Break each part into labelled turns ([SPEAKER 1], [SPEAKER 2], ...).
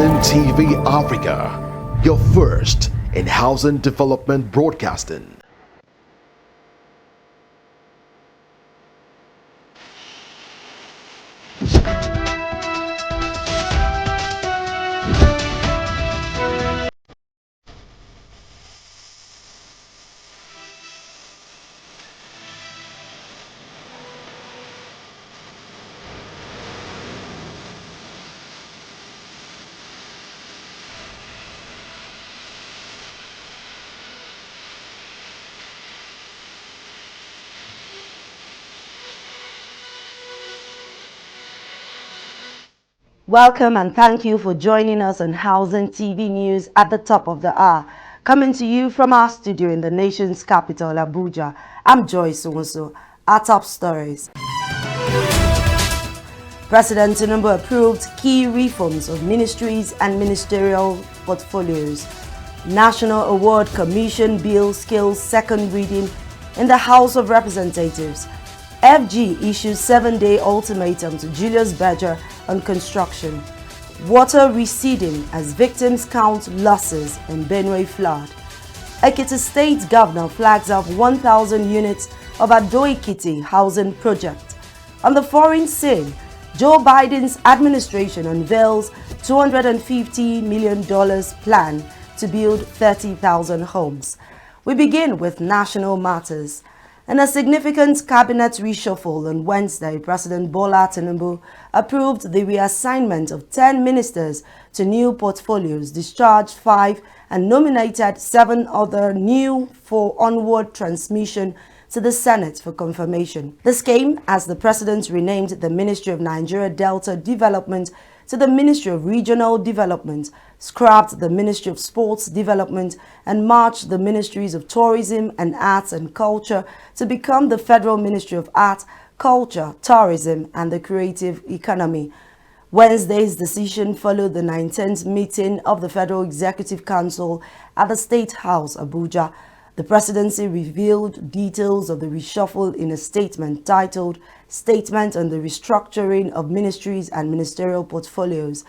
[SPEAKER 1] Housing TV Africa, your first in housing development broadcasting.
[SPEAKER 2] Welcome and thank you for joining us on Housing TV News at the top of the hour. Coming to you from our studio in the nation's capital, Abuja. I'm Joyce Onwuso. Our top stories. President Tinubu approved key reforms of ministries and ministerial portfolios. National Award Commission Bill skills second reading in the House of Representatives. FG issues 7-day ultimatum to Julius Berger on construction. Water receding as victims count losses in Benue flood. Ekiti State Governor flags up 1,000 units of Ado-Ekiti housing project. On the foreign scene, Joe Biden's administration unveils $250 million plan to build 30,000 homes. We begin with national matters. In a significant cabinet reshuffle on Wednesday, President Bola Tinubu approved the reassignment of 10 ministers to new portfolios, discharged 5, and nominated 7 other new for onward transmission to the Senate for confirmation. This came as the president renamed the Ministry of Nigeria Delta Development to the Ministry of Regional Development, scrapped the Ministry of Sports Development, and merged the Ministries of Tourism and Arts and Culture to become the Federal Ministry of Art, Culture, Tourism, and the Creative Economy. Wednesday's decision followed the 19th meeting of the Federal Executive Council at the State House, Abuja. The presidency revealed details of the reshuffle in a statement titled Statement on the Restructuring of Ministries and Ministerial Portfolios.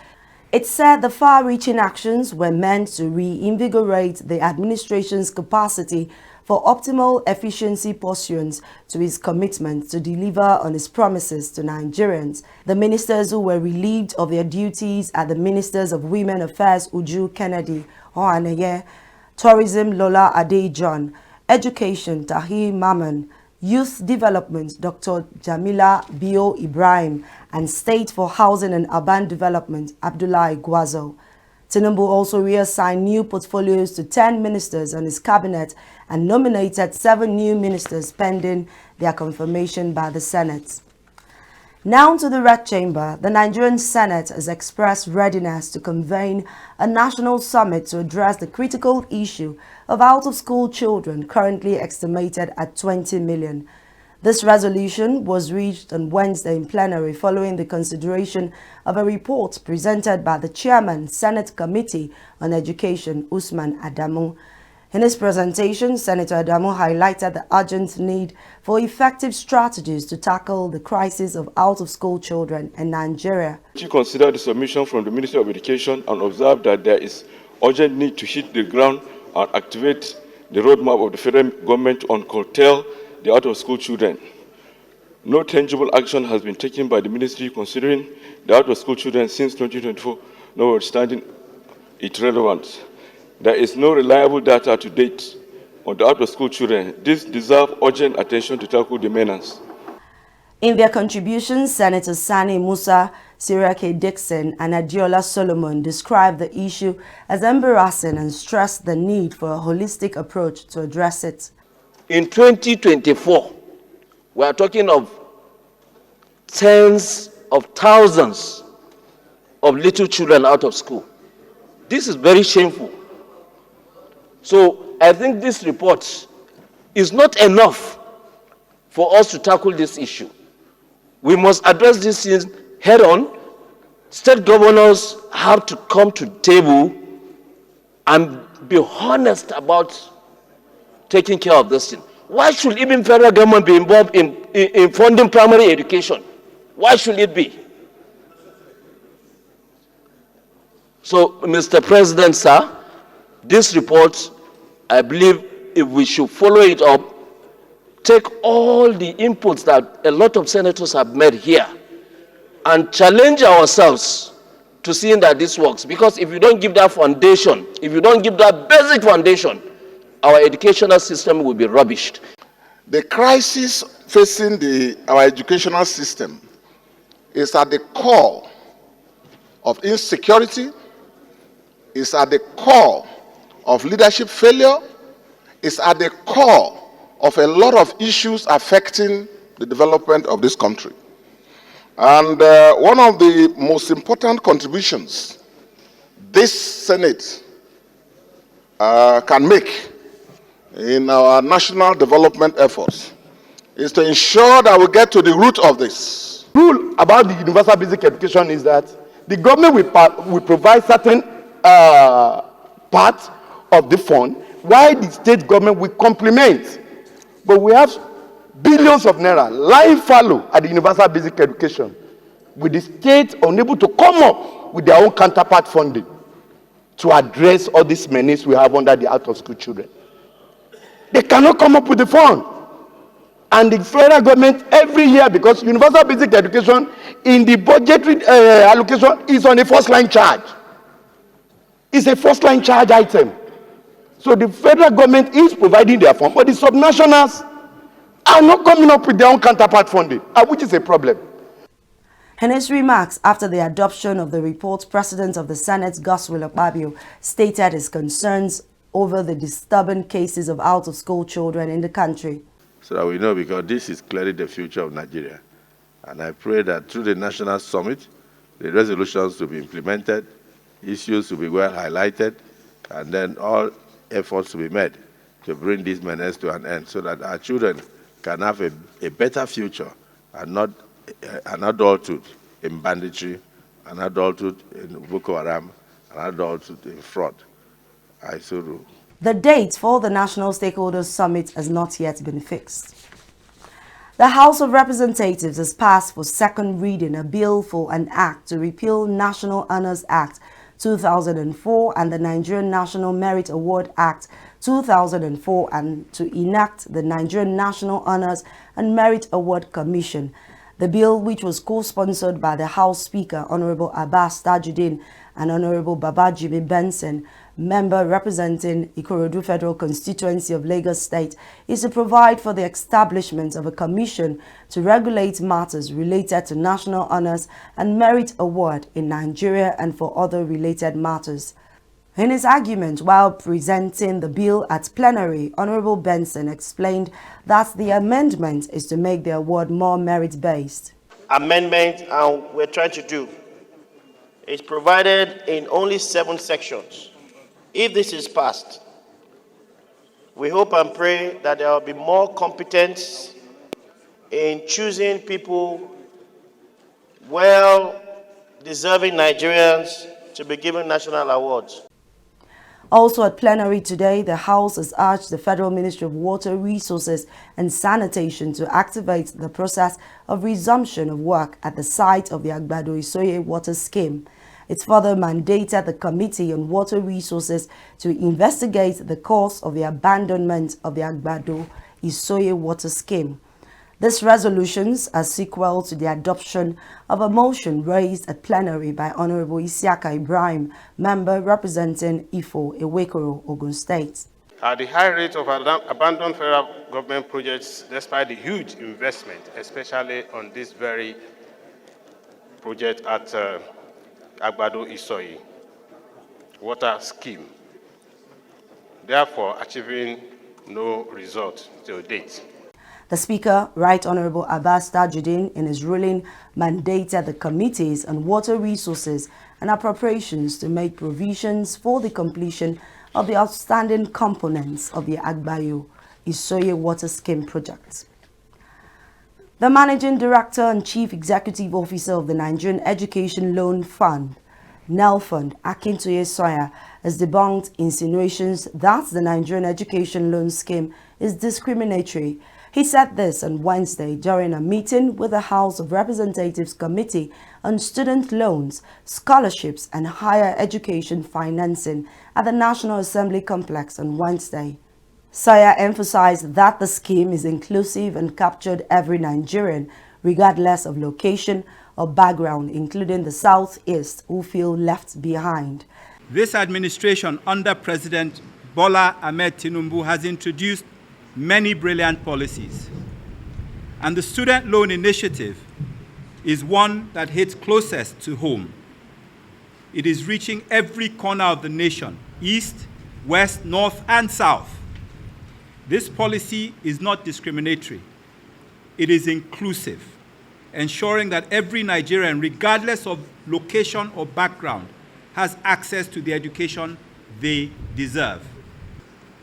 [SPEAKER 2] It said the far-reaching actions were meant to reinvigorate the administration's capacity for optimal efficiency pursuant to its commitment to deliver on its promises to Nigerians. The ministers who were relieved of their duties are the Ministers of Women Affairs Uju Kennedy Ohaneye, Tourism Lola Adejon, Education Tahir Maman, Youth Development Dr. Jamila Bio Ibrahim, and State for Housing and Urban Development Abdullahi Gwazo. Tinubu also reassigned new portfolios to 10 ministers on his cabinet and nominated 7 new ministers pending their confirmation by the Senate. Now to the Red Chamber, the Nigerian Senate has expressed readiness to convene a national summit to address the critical issue of out-of-school children, currently estimated at 20 million. This resolution was reached on Wednesday in plenary following the consideration of a report presented by the Chairman, Senate Committee on Education, Usman Adamu. In his presentation, Senator Adamu highlighted the urgent need for effective strategies to tackle the crisis of out-of-school children in Nigeria.
[SPEAKER 3] We consider the submission from the Ministry of Education and observe that there is urgent need to hit the ground and activate the roadmap of the federal government on curtail the out-of-school children. No tangible action has been taken by the ministry considering the out-of-school children since 2024, notwithstanding its relevance. There is no reliable data to date on the out-of-school children. This deserves urgent attention to tackle the menace.
[SPEAKER 2] In their contributions, Senator Sani Musa, Sirake Dixon, and Adiola Solomon described the issue as embarrassing and stressed the need for a holistic approach to address it.
[SPEAKER 4] In 2024, we are talking of tens of thousands of little children out of school. This is very shameful. So I think this report is not enough for us to tackle this issue. We must address this head on. State governors have to come to the table and be honest about taking care of this thing. Why should even federal government be involved in funding primary education? Why should it be? So, Mr. President, sir, this report, I believe if we should follow it up, take all the inputs that a lot of senators have made here and challenge ourselves to seeing that this works. Because if you don't give that foundation, if you don't give that basic foundation, our educational system will be rubbished.
[SPEAKER 5] The crisis facing our educational system is at the core of insecurity, is at the core of leadership failure, is at the core of a lot of issues affecting the development of this country. And one of the most important contributions this Senate can make in our national development efforts is to ensure that we get to the root of this.
[SPEAKER 6] Rule about the universal basic education is that the government will provide certain part of the fund, while the state government will complement. But we have billions of naira lying fallow at the universal basic education, with the state unable to come up with their own counterpart funding to address all these menace we have under the out-of-school children. They cannot come up with the fund. And the federal government every year, because universal basic education in the budgetary allocation is on a first-line charge. It's a first-line charge item. So the federal government is providing their fund, but the subnationals are not coming up with their own counterpart funding, which is a problem.
[SPEAKER 2] In his remarks after the adoption of the report, President of the Senate, Godswill Akpabio, stated his concerns over the disturbing cases of out-of-school children in the country.
[SPEAKER 7] So that we know, because this is clearly the future of Nigeria. And I pray that through the National Summit, the resolutions will be implemented, issues will be well highlighted, and then all efforts will be made to bring this menace to an end so that our children can have a better future and not an adulthood in banditry, an adulthood in Boko Haram, an adulthood in fraud. Isuru.
[SPEAKER 2] The date for the National Stakeholders Summit has not yet been fixed. The House of Representatives has passed for second reading a bill for an act to repeal National Honors Act 2004 and the Nigerian National Merit Award Act 2004 and to enact the Nigerian National Honors and Merit Award Commission. The bill, which was co-sponsored by the House Speaker, Honorable Abbas Tajuddin, and Honorable Babajimi Benson, member representing Ikorodu Federal Constituency of Lagos State, is to provide for the establishment of a commission to regulate matters related to National Honors and Merit Award in Nigeria and for other related matters. In his argument while presenting the bill at plenary, Honorable Benson explained that the amendment is to make the award more merit-based.
[SPEAKER 8] Amendment we're trying to do is provided in only 7 sections. If this is passed, we hope and pray that there will be more competence in choosing people, well-deserving Nigerians, to be given national awards.
[SPEAKER 2] Also at plenary today, the House has urged the Federal Ministry of Water Resources and Sanitation to activate the process of resumption of work at the site of the Agbado Isoye water scheme. It further mandated the Committee on Water Resources to investigate the cause of the abandonment of the Agbado Isoye water scheme. These resolutions are sequel to the adoption of a motion raised at plenary by Honorable Isiaka Ibrahim, member representing Ifo, Ewekoro, Ogun State.
[SPEAKER 9] At the high rate of abandoned federal government projects, despite the huge investment, especially on this very project at Agbado Isoye water scheme, therefore achieving no result till date.
[SPEAKER 2] The Speaker, Right Honorable Abbas Tajuddin, in his ruling, mandated the Committees on Water Resources and Appropriations to make provisions for the completion of the outstanding components of the Agbado Isoye water scheme project. The Managing Director and Chief Executive Officer of the Nigerian Education Loan Fund, NELFund, Akintoye Soya, has debunked insinuations that the Nigerian Education Loan Scheme is discriminatory. He said this on Wednesday during a meeting with the House of Representatives Committee on Student Loans, Scholarships and Higher Education Financing at the National Assembly Complex on Wednesday. Sawyer emphasized that the scheme is inclusive and captured every Nigerian, regardless of location or background, including the Southeast, who feel left behind.
[SPEAKER 10] This administration under President Bola Ahmed Tinubu has introduced many brilliant policies. And the Student Loan Initiative is one that hits closest to home. It is reaching every corner of the nation, east, west, north, and south. This policy is not discriminatory. It is inclusive, ensuring that every Nigerian, regardless of location or background, has access to the education they deserve.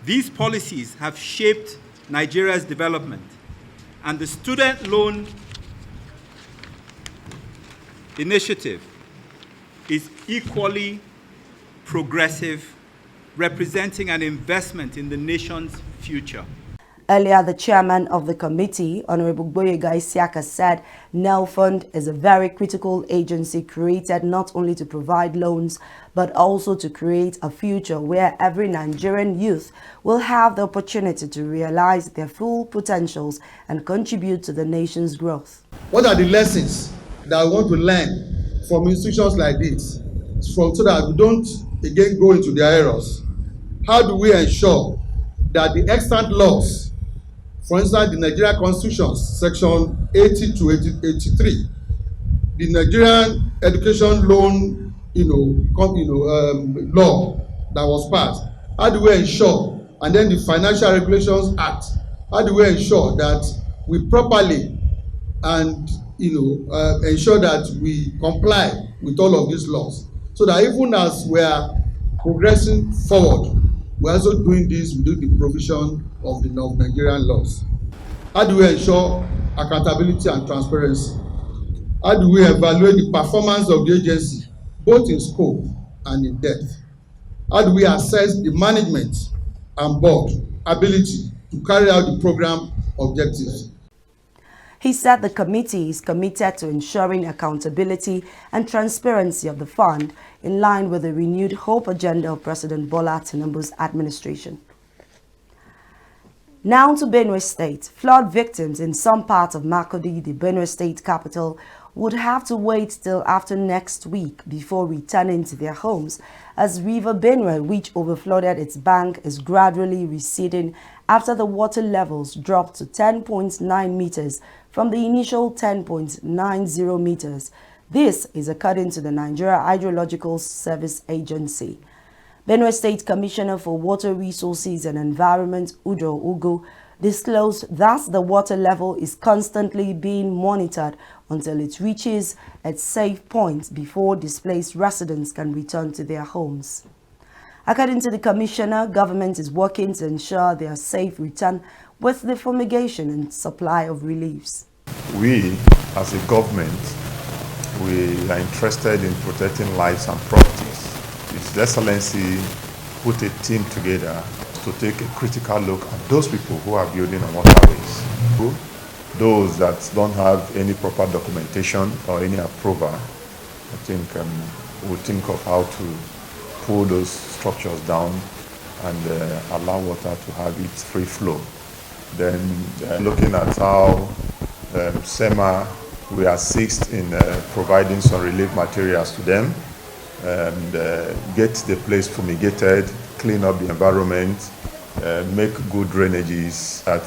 [SPEAKER 10] These policies have shaped Nigeria's development, and the Student Loan Initiative is equally progressive, representing an investment in the nation's future.
[SPEAKER 2] Earlier, the chairman of the committee, Honorable Gboyega Isiaka, said NEL Fund is a very critical agency created not only to provide loans, but also to create a future where every Nigerian youth will have the opportunity to realize their full potentials and contribute to the nation's growth.
[SPEAKER 11] What are the lessons that we want to learn from institutions like this, so that we don't again go into their errors? How do we ensure that the extant laws, for instance, the Nigerian Constitution, Section 80 to 83, the Nigerian Education Loan, law that was passed, how do we ensure, and then the Financial Regulations Act, how do we ensure that we properly and ensure that we comply with all of these laws, so that even as we are progressing forward, we're also doing this within the provision of the Nigerian laws. How do we ensure accountability and transparency? How do we evaluate the performance of the agency, both in scope and in depth? How do we assess the management and board ability to carry out the program objectives?
[SPEAKER 2] He said the committee is committed to ensuring accountability and transparency of the fund in line with the renewed hope agenda of President Bola Tinubu's administration. Now to Benue State. Flood victims in some parts of Makurdi, the Benue State capital, would have to wait till after next week before returning to their homes, as River Benue, which overflooded its bank, is gradually receding after the water levels dropped to 10.9 meters from the initial 10.90 meters. This is according to the Nigeria Hydrological Service Agency. Benue State Commissioner for Water Resources and Environment, Udo Ugu, disclosed that the water level is constantly being monitored until it reaches its safe point before displaced residents can return to their homes. According to the Commissioner, government is working to ensure their safe return with the fumigation and supply of reliefs.
[SPEAKER 12] We, as a government, we are interested in protecting lives and properties. His Excellency put a team together to take a critical look at those people who are building on waterways. Those that don't have any proper documentation or any approval, I think we'll think of how to pull those structures down and allow water to have its free flow. Then looking at how SEMA will assist in providing some relief materials to them and get the place fumigated, clean up the environment, make good drainages that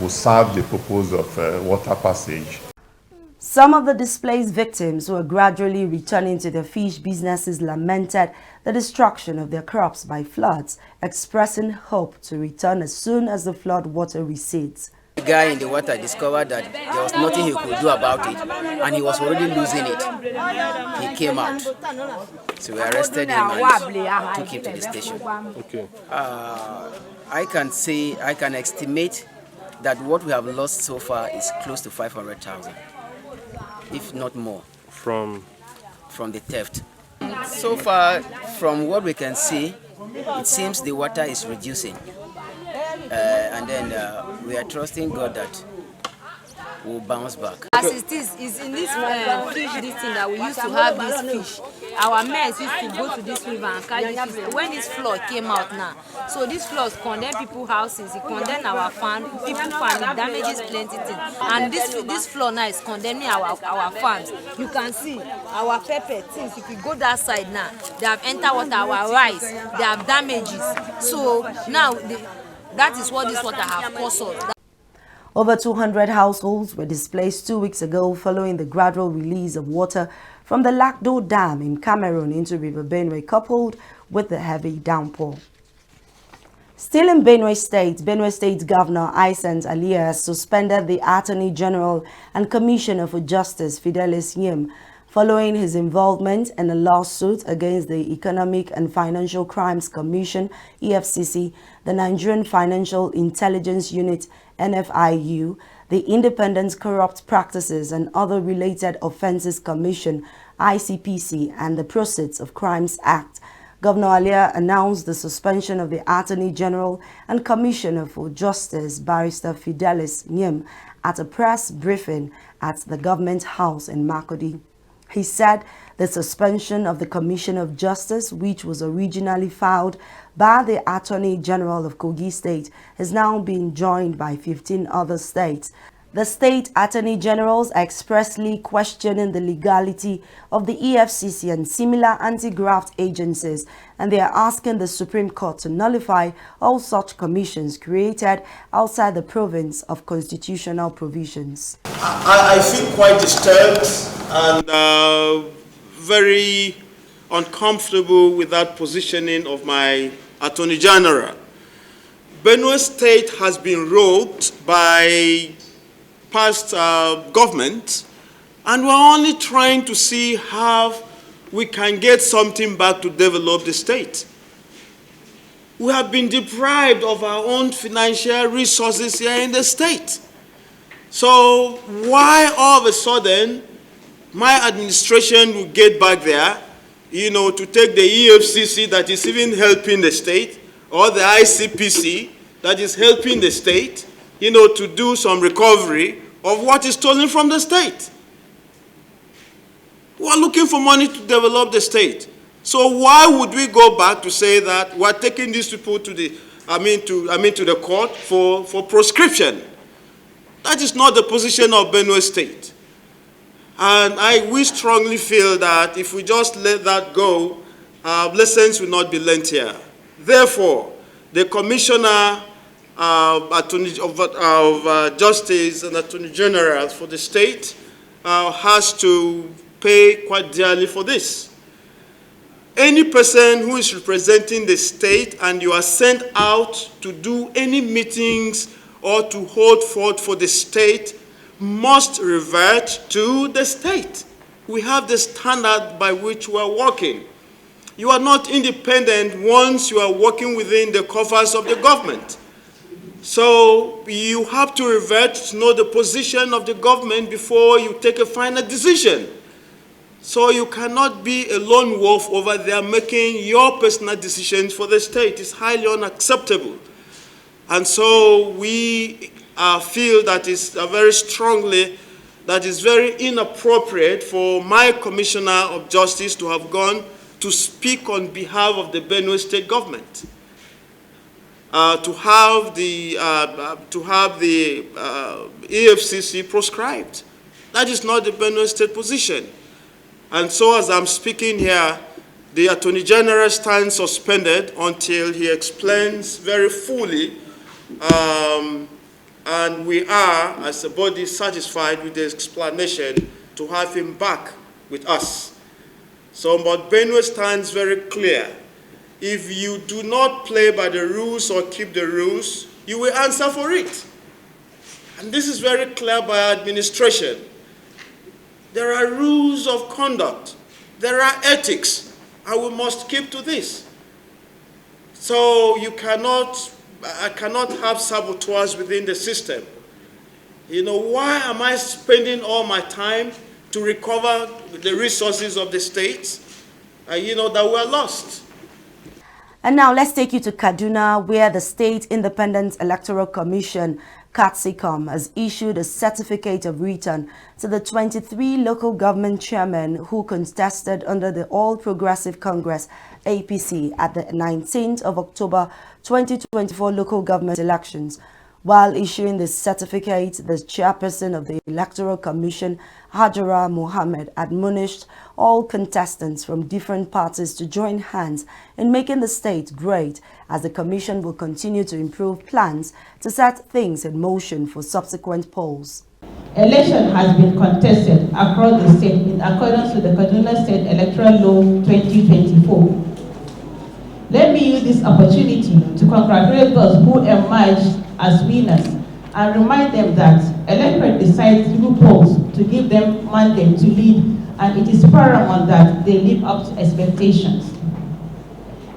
[SPEAKER 12] will serve the purpose of water passage.
[SPEAKER 2] Some of the displaced victims who are gradually returning to their fish businesses lamented the destruction of their crops by floods, expressing hope to return as soon as the flood water recedes.
[SPEAKER 13] The guy in the water discovered that there was nothing he could do about it, and he was already losing it. He came out. So we arrested him and took him to the station.
[SPEAKER 9] Okay.
[SPEAKER 13] I can estimate that what we have lost so far is close to 500,000, if not more. From the theft. So far, from what we can see, it seems the water is reducing. And then we are trusting God that we'll bounce back.
[SPEAKER 14] As it is in this fish, this thing that we used to have this fish. Our men used to go to this river and catch this fish. When this flood came out now, so this flood condemned people's houses, it condemned our farm, people's farm, it damages plenty things. And this flood now is condemning our farms. You can see our pepper things. If you go that side now, they have entered water, our rice, they have damages. So now that is what this water have caused us.
[SPEAKER 2] Over 200 households were displaced 2 weeks ago following the gradual release of water from the Lakdo Dam in Cameroon into River Benue, coupled with the heavy downpour. Still in Benue State Governor Aissance Aliya has suspended the Attorney General and Commissioner for Justice Fidelis Nyim following his involvement in a lawsuit against the Economic and Financial Crimes Commission, EFCC, the Nigerian Financial Intelligence Unit, NFIU, the Independent Corrupt Practices and Other Related Offences Commission, ICPC, and the Proceeds of Crimes Act. Governor Aliya announced the suspension of the Attorney General and Commissioner for Justice, Barrister Fidelis Nyim, at a press briefing at the Government House in Makurdi. He said the suspension of the Commissioner of Justice, which was originally filed by the Attorney General of Kogi State, has now been joined by 15 other states. The state attorney generals are expressly questioning the legality of the EFCC and similar anti-graft agencies, and they are asking the Supreme Court to nullify all such commissions created outside the province of constitutional provisions.
[SPEAKER 8] I feel quite disturbed and very uncomfortable with that positioning of my Attorney General. Benue State has been robbed by past government, and we're only trying to see how we can get something back to develop the state. We have been deprived of our own financial resources here in the state. So why all of a sudden my administration will get back there, to take the EFCC that is even helping the state, or the ICPC that is helping the state, to do some recovery of what is stolen from the state. We are looking for money to develop the state. So why would we go back to say that we are taking these people to the, to the court for prescription? That is not the position of Benue State. And we strongly feel that if we just let that go, lessons will not be learnt here. Therefore, the Commissioner of Justice and Attorney General for the state has to pay quite dearly for this. Any person who is representing the state and you are sent out to do any meetings or to hold forth for the state must revert to the state. We have the standard by which we are working. You are not independent once you are working within the covers of the government. So you have to revert to know the position of the government before you take a final decision. So you cannot be a lone wolf over there making your personal decisions for the state. It's highly unacceptable. And so we feel that is very strongly that is very inappropriate for my Commissioner of Justice to have gone to speak on behalf of the Benue State government. To have the EFCC proscribed. That is not the Benue State position. And so as I'm speaking here, the Attorney General stands suspended until he explains very fully, and we are, as a body, satisfied with the explanation to have him back with us. So, but Benue stands very clear. If you do not play by the rules or keep the rules, you will answer for it. And this is very clear by administration. There are rules of conduct. There are ethics, and we must keep to this. So I cannot have saboteurs within the system. Why am I spending all my time to recover the resources of the states, that were lost?
[SPEAKER 2] And now let's take you to Kaduna, where the State Independent Electoral Commission, KATSICOM, has issued a certificate of return to the 23 local government chairmen who contested under the All Progressive Congress APC at the 19th of October 2024 local government elections. While issuing the certificate, the chairperson of the Electoral Commission, Hajara Mohammed, admonished all contestants from different parties to join hands in making the state great, as the commission will continue to improve plans to set things in motion for subsequent polls.
[SPEAKER 15] Election has been contested across the state in accordance with the Kaduna State Electoral Law 2024. Let me use this opportunity to congratulate those who emerged as winners and remind them that electorate decides through polls to give them mandate to lead, and it is paramount that they live up to expectations.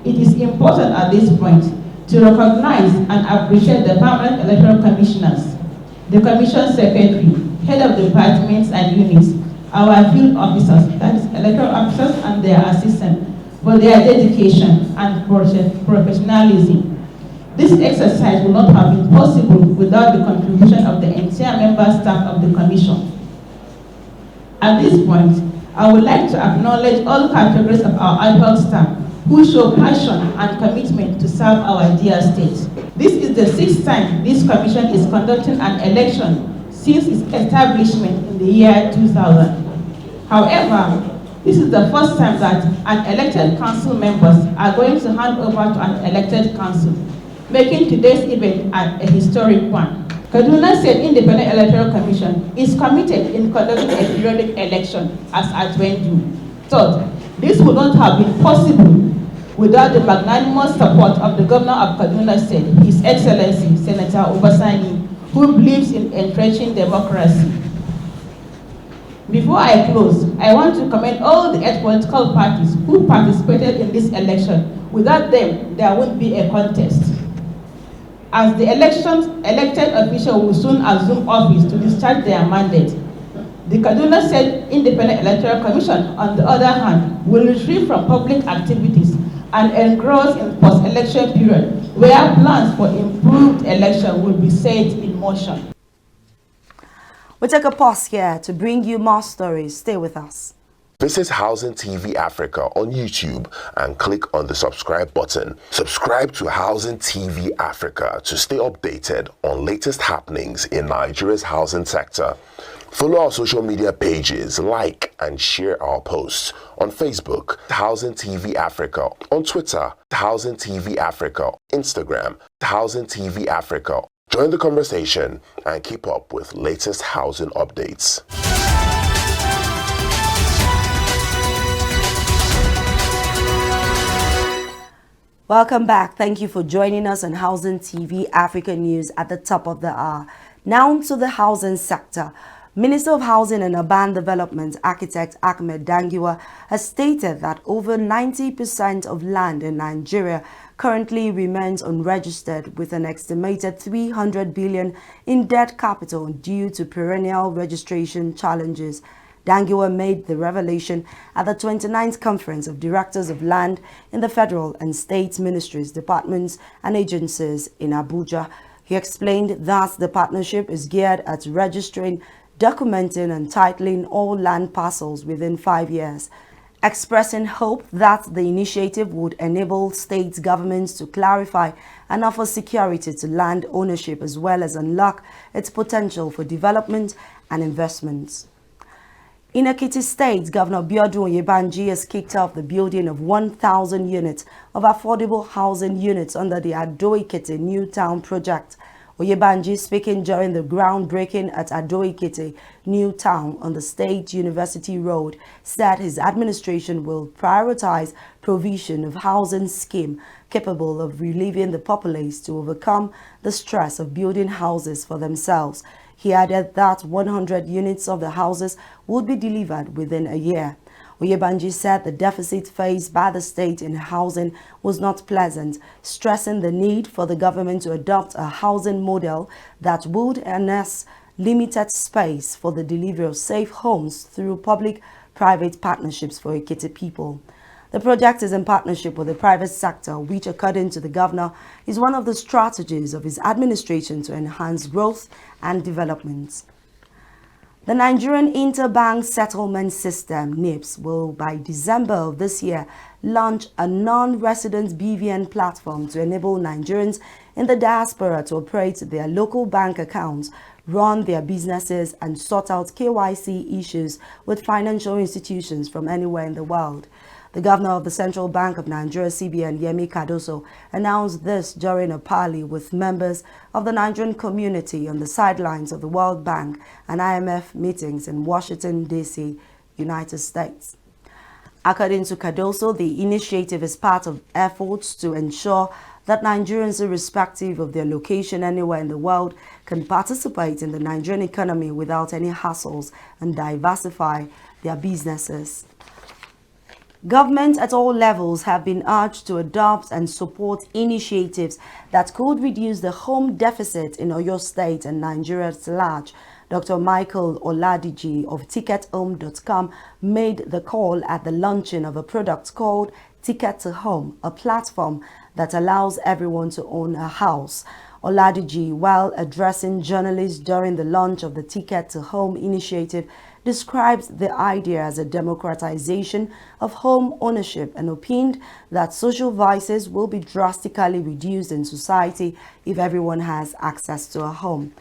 [SPEAKER 15] It is important at this point to recognize and appreciate the permanent electoral commissioners, the commission secretary, head of departments and units, our field officers, that is electoral officers and their assistants, for their dedication and professionalism. This exercise would not have been possible without the contribution of the entire member staff of the Commission. At this point, I would like to acknowledge all categories of our ad hoc staff who show passion and commitment to serve our dear state. This is the 6th time this Commission is conducting an election since its establishment in the year 2000. However, this is the first time that unelected council members are going to hand over to an elected council, making today's event a historic one. Kaduna State Independent Electoral Commission is committed in conducting a periodic election as at when due. Third, this would not have been possible without the magnanimous support of the Governor of Kaduna State, His Excellency Senator Obasani, who believes in entrenching democracy. Before I close, I want to commend all the 8 political parties who participated in this election. Without them, there won't be a contest. As the elected officials will soon assume office to discharge their mandate, the Kaduna State Independent Electoral Commission, on the other hand, will retreat from public activities and engross in post-election period, where plans for improved election will be set in motion.
[SPEAKER 2] We'll take a pause here to bring you more stories. Stay with us.
[SPEAKER 16] Visit Housing TV Africa on YouTube and click on the subscribe button. Subscribe to Housing TV Africa to stay updated on latest happenings in Nigeria's housing sector. Follow our social media pages, like and share our posts on Facebook, Housing TV Africa, on Twitter, Housing TV Africa, Instagram, Housing TV Africa. Join the conversation and keep up with latest housing updates.
[SPEAKER 2] Welcome back. Thank you for joining us on Housing TV Africa News at the top of the hour. Now to the housing sector. Minister of Housing and Urban Development, Architect Ahmed Dangiwa, has stated that over 90% of land in Nigeria currently remains unregistered, with an estimated 300 billion in debt capital due to perennial registration challenges. Dangiwa made the revelation at the 29th Conference of Directors of Land in the Federal and State Ministries, Departments and Agencies in Abuja. He explained that the partnership is geared at registering, documenting and titling all land parcels within 5 years, expressing hope that the initiative would enable state governments to clarify and offer security to land ownership, as well as unlock its potential for development and investments. In Ekiti State, Governor Biodun Oyebanji has kicked off the building of 1,000 units of affordable housing units under the Ado-Ekiti New Town project. Oyebanji, speaking during the groundbreaking at Ado-Ekiti New Town on the State University Road, said his administration will prioritize provision of housing scheme capable of relieving the populace to overcome the stress of building houses for themselves. He added that 100 units of the houses would be delivered within a year. Oyebanji said the deficit faced by the state in housing was not pleasant, stressing the need for the government to adopt a housing model that would harness limited space for the delivery of safe homes through public-private partnerships for Ekiti people. The project is in partnership with the private sector, which, according to the governor, is one of the strategies of his administration to enhance growth and development. The Nigerian Interbank Settlement System, NIPS, will by December of this year launch a non-resident BVN platform to enable Nigerians in the diaspora to operate their local bank accounts, run their businesses, and sort out KYC issues with financial institutions from anywhere in the world. The governor of the Central Bank of Nigeria, CBN, Yemi Cardoso, announced this during a parley with members of the Nigerian community on the sidelines of the World Bank and IMF meetings in Washington, D.C., United States. According to Cardoso, the initiative is part of efforts to ensure that Nigerians, irrespective of their location anywhere in the world, can participate in the Nigerian economy without any hassles and diversify their businesses. Governments at all levels have been urged to adopt and support initiatives that could reduce the home deficit in Oyo State and Nigeria at large. Dr. Michael Oladiji of TicketHome.com made the call at the launching of a product called Ticket to Home, a platform that allows everyone to own a house. Oladiji, while addressing journalists during the launch of the Ticket to Home initiative, describes the idea as a democratization of home ownership and opined that social vices will be drastically reduced in society if everyone has access to a home.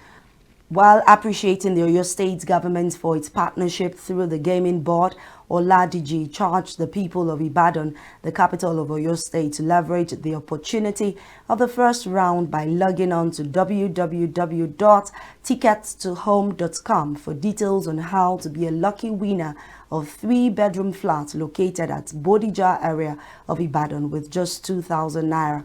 [SPEAKER 2] While appreciating the Oyo State government for its partnership through the Gaming Board, Oladiji charged the people of Ibadan, the capital of Oyo State, to leverage the opportunity of the first round by logging on to www.tickettohome.com for details on how to be a lucky winner of 3-bedroom flat located at Bodija area of Ibadan with just 2,000 naira.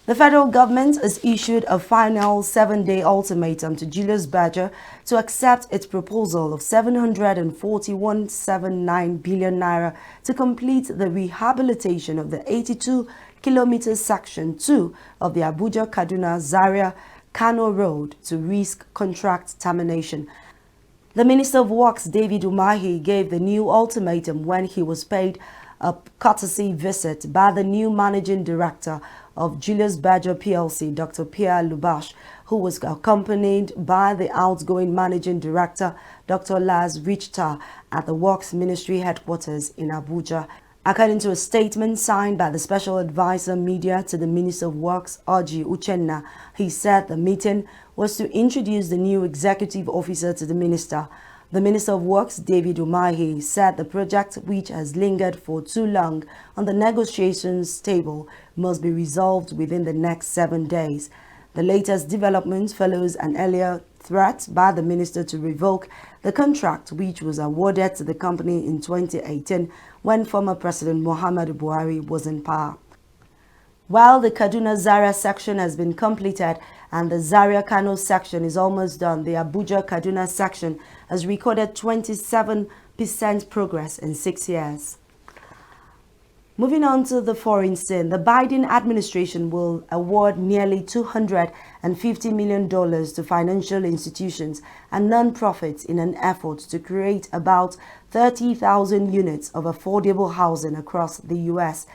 [SPEAKER 2] The federal government has issued a final 7-day ultimatum to Julius Berger to accept its proposal of 741.79 billion naira to complete the rehabilitation of the 82-kilometer section 2 of the Abuja-Kaduna-Zaria-Kano road to risk contract termination. The Minister of Works, David Umahi, gave the new ultimatum when he was paid a courtesy visit by the new managing director of Julius Berger PLC, Dr. Pierre Lubash, who was accompanied by the outgoing managing director, Dr. Laz Richter, at the Works Ministry headquarters in Abuja. According to a statement signed by the Special Advisor Media to the Minister of Works, Oji Uchenna, he said the meeting was to introduce the new executive officer to the minister. The Minister of Works, David Umahi, said the project, which has lingered for too long on the negotiations table, must be resolved within the next 7 days. The latest development follows an earlier threat by the minister to revoke the contract, which was awarded to the company in 2018 when former President Muhammadu Buhari was in power. While the Kaduna-Zaria section has been completed and the Zaria-Kano section is almost done, the Abuja-Kaduna section has recorded 27% progress in 6 years. Moving on to the foreign scene, the Biden administration will award nearly $250 million to financial institutions and non-profits in an effort to create about 30,000 units of affordable housing across the U.S.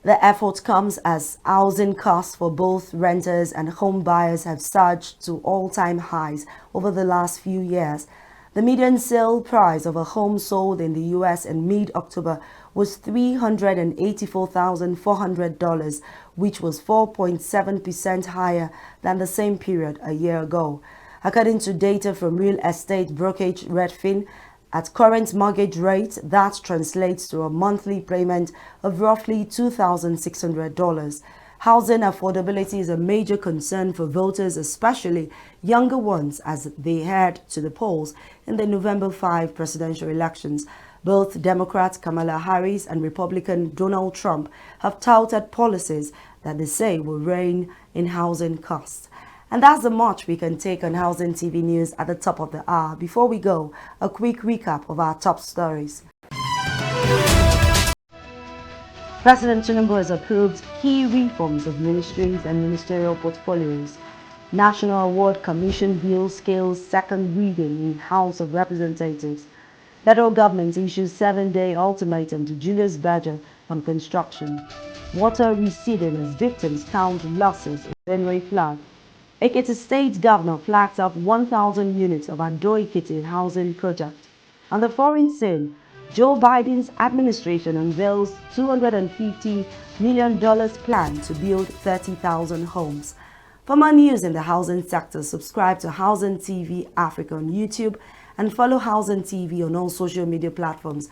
[SPEAKER 2] The effort comes as housing costs for both renters and home buyers have surged to all-time highs over the last few years. The median sale price of a home sold in the U.S. in mid-October was $384,400, which was 4.7% higher than the same period a year ago. According to data from real estate brokerage Redfin, at current mortgage rates, that translates to a monthly payment of roughly $2,600. Housing affordability is a major concern for voters, especially younger ones, as they head to the polls in the November 5 presidential elections. Both Democrat Kamala Harris and Republican Donald Trump have touted policies that they say will rein in housing costs. And that's the much we can take on Housing TV News at the top of the hour. Before we go, a quick recap of our top stories. President Tinubu has approved key reforms of ministries and ministerial portfolios. National Award Commission bill scales second reading in House of Representatives. Federal government issues 7-day ultimatum to Julius Berger on construction. Water receded as victims count losses in Benue flood. Ekiti State Governor flags up 1,000 units of Ado-Ekiti housing project. On the foreign scene, Joe Biden's administration unveils $250 million plan to build 30,000 homes. For more news in the housing sector, subscribe to Housing TV Africa on YouTube and follow Housing TV on all social media platforms.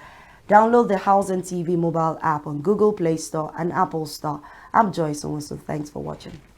[SPEAKER 2] Download the Housing TV mobile app on Google Play Store and Apple Store. I'm Joyce Onwosu. Thanks for watching.